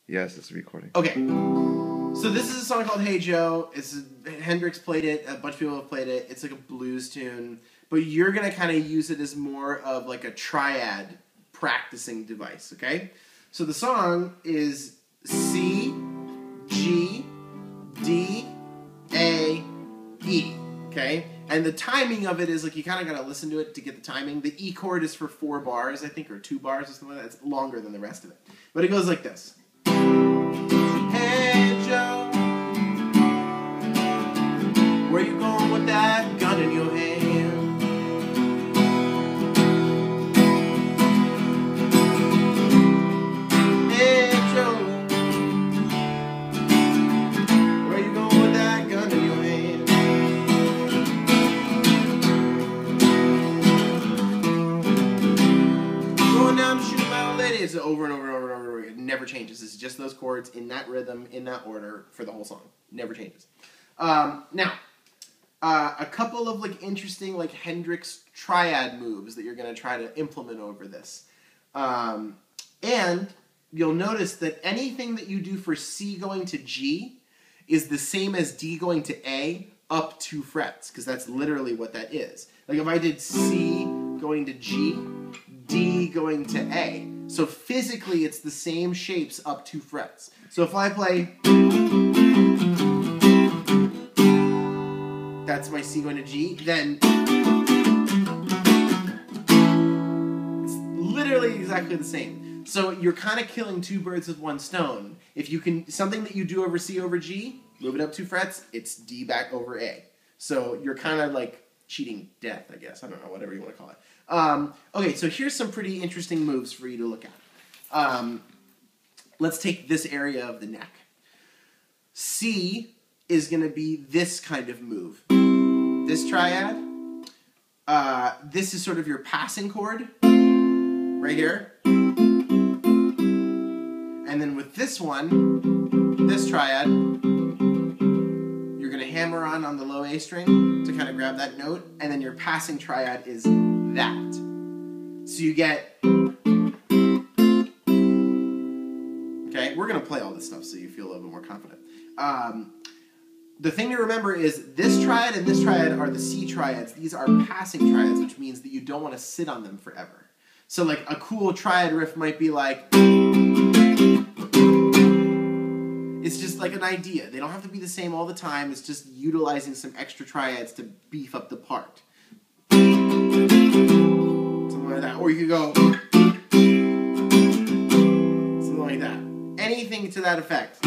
Yes, it's a recording. Okay. So this is a song called Hey Joe. Hendrix played it. A bunch of people have played it. It's like a blues tune. But you're going to kind of use it as more of like a triad practicing device, okay? So the song is C, G, D, A, E, okay? And the timing of it is like you kind of got to listen to it to get the timing. The E chord is for 4 bars, I think, or 2 bars or something like that. It's longer than the rest of it. But it goes like this. Hey Joe, where you going with that gun in your hand? Hey Joe, where you going with that gun in your hand? Going down to shoot my old lady. It's over and over and over and over. It never changes. It's just those chords in that rhythm, in that order for the whole song. Never changes. Now, a couple of like interesting like Hendrix triad moves that you're going to try to implement over this. And you'll notice that anything that you do for C going to G is the same as D going to A up 2 frets, because that's literally what that is. Like if I did C going to G, D going to A. So physically it's the same shapes up 2 frets. So if I play, that's my C going to G, then it's literally exactly the same. So you're kind of killing 2 birds with 1 stone. If you can, something that you do over C over G, move it up 2 frets, it's D back over A. So you're kind of like cheating death, I guess. I don't know, whatever you want to call it. Okay, so here's some pretty interesting moves for you to look at. Let's take this area of the neck. C is going to be this kind of move. This triad. This is sort of your passing chord, right here. And then with this one, this triad, you're going to hammer on the low A string to kind of grab that note, and then your passing triad is that. So you get... Okay, we're going to play all this stuff so you feel a little bit more confident. The thing to remember is this triad and this triad are the C triads. These are passing triads, which means that you don't want to sit on them forever. So like a cool triad riff might be like... It's just like an idea. They don't have to be the same all the time. It's just utilizing some extra triads to beef up the part. Something like that. Or you could go... something like that. Anything to that effect.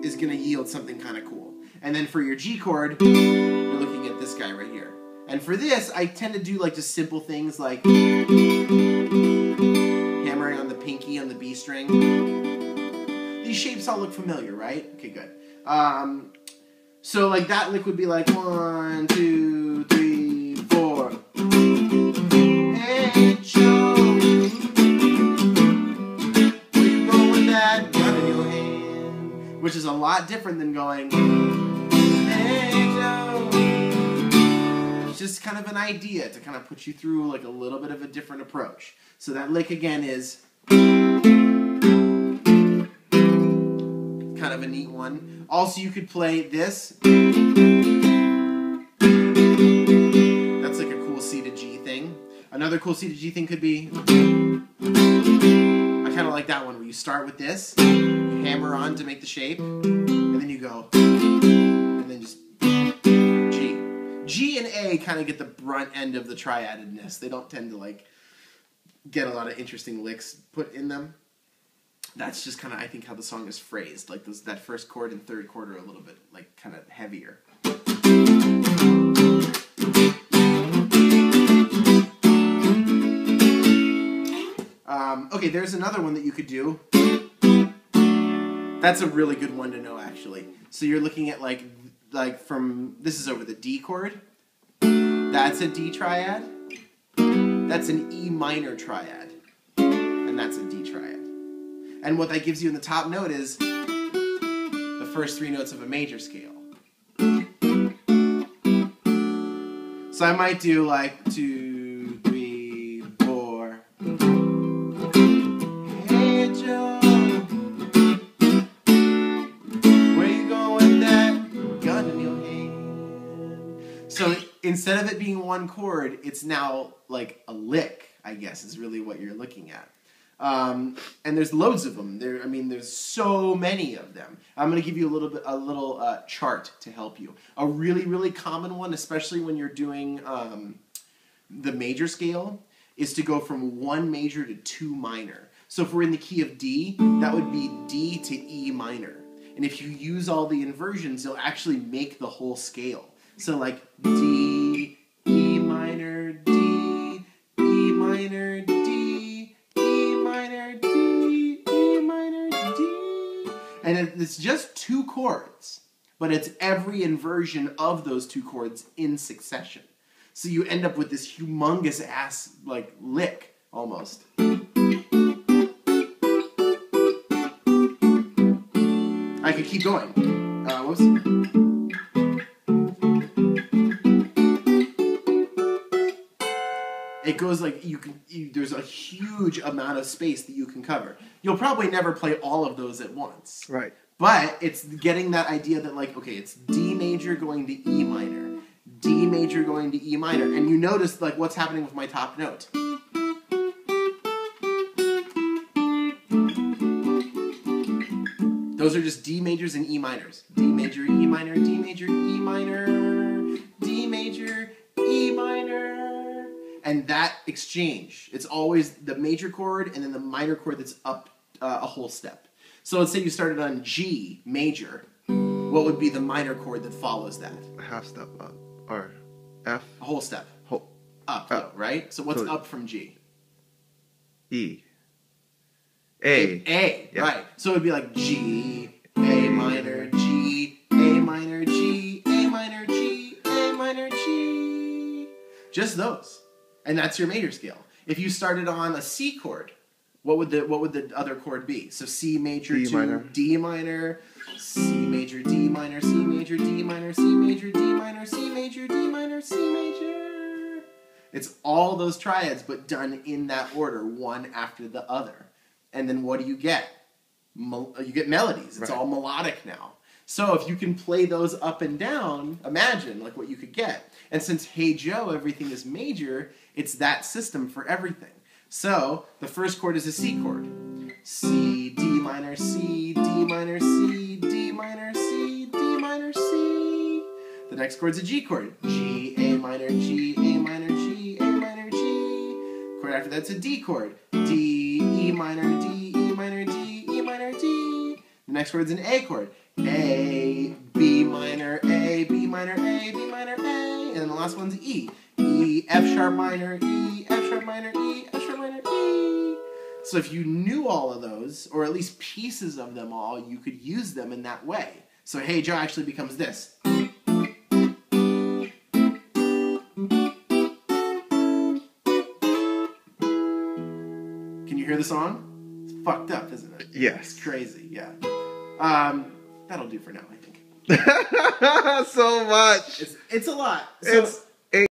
Is going to yield something kind of cool. And then for your G chord, you're looking at this guy right here. And for this, I tend to do like just simple things like hammering on the pinky on the B string. These shapes all look familiar, right? Okay, good. So like that lick would be like 1, 2, 3, 4. Hey Joe, where you going with that gun in your hand? Which is a lot different than going, hey Joe. It's just kind of an idea to kind of put you through like a little bit of a different approach. So that lick again is kind of a neat one. Also, you could play this. That's like a cool C to G thing. Another cool C to G thing could be, I kind of like that one where you start with this, you hammer on to make the shape, and then you go, and then just G. G and A kind of get the brunt end of the triadedness. They don't tend to like get a lot of interesting licks put in them. That's just kind of, I think, how the song is phrased. Like that first chord and third chord are a little bit like kind of heavier. Okay, there's another one that you could do. That's a really good one to know, actually. So you're looking at like from, this is over the D chord. That's a D triad. That's an E minor triad. And that's a D triad. And what that gives you in the top note is the first 3 notes of a major scale. So I might do like 2, 2, 3, 4. Hey Joe, where you going with that gun in your hand? So instead of it being one chord, it's now like a lick, I guess, is really what you're looking at. And there's loads of them. There's so many of them. I'm going to give you a little chart to help you. A really, really common one, especially when you're doing the major scale, is to go from 1 major to 2 minor. So if we're in the key of D, that would be D to E minor. And if you use all the inversions, you'll actually make the whole scale. So like D, E minor, D, E minor, D, E minor, D, E minor, D. And it's just 2 chords, but it's every inversion of those 2 chords in succession. So you end up with this humongous ass like lick almost. I could keep going. Whoops. It goes like there's a huge amount of space that you can cover. You'll probably never play all of those at once. Right. But it's getting that idea that like, okay, it's D major going to E minor, D major going to E minor, and you notice like what's happening with my top note. Those are just D majors and E minors. D major, E minor, D major, E minor, D major, E minor. And that exchange, it's always the major chord and then the minor chord that's up a whole step. So let's say you started on G major. What would be the minor chord that follows that? A half step up. Or F. A whole step. Up, though, right? So what's up from G? E. A. A, yeah. Right. So it would be like G, A minor, G, A minor, G, A minor, G, A minor, G. Just those. And that's your major scale. If you started on a C chord, what would the other chord be? So C major D to minor. D minor, C major, D minor, C major, D minor, C major, D minor, C major, D minor, C major. It's all those triads, but done in that order, one after the other. And then what do you get? You get melodies. It's right. all melodic now. So if you can play those up and down, imagine like what you could get. And since Hey Joe, everything is major, it's that system for everything. So the first chord is a C chord. C, D minor, C, D minor, C, D minor, C, D minor, C. The next chord's a G chord. G, A minor, G, A minor, G, A minor, G. Chord after that's a D chord. D, E minor, D, E minor, D, E minor, D. The next chord's an A chord. A, B minor, A, B minor, A, B minor, A. And then the last one's E. E, F sharp minor, E, F sharp minor, E, F sharp minor, E. So if you knew all of those, or at least pieces of them all, you could use them in that way. So Hey Joe actually becomes this. Can you hear the song? It's fucked up, isn't it? Yes. It's crazy, yeah. That'll do for now, I think. So much. It's a lot. So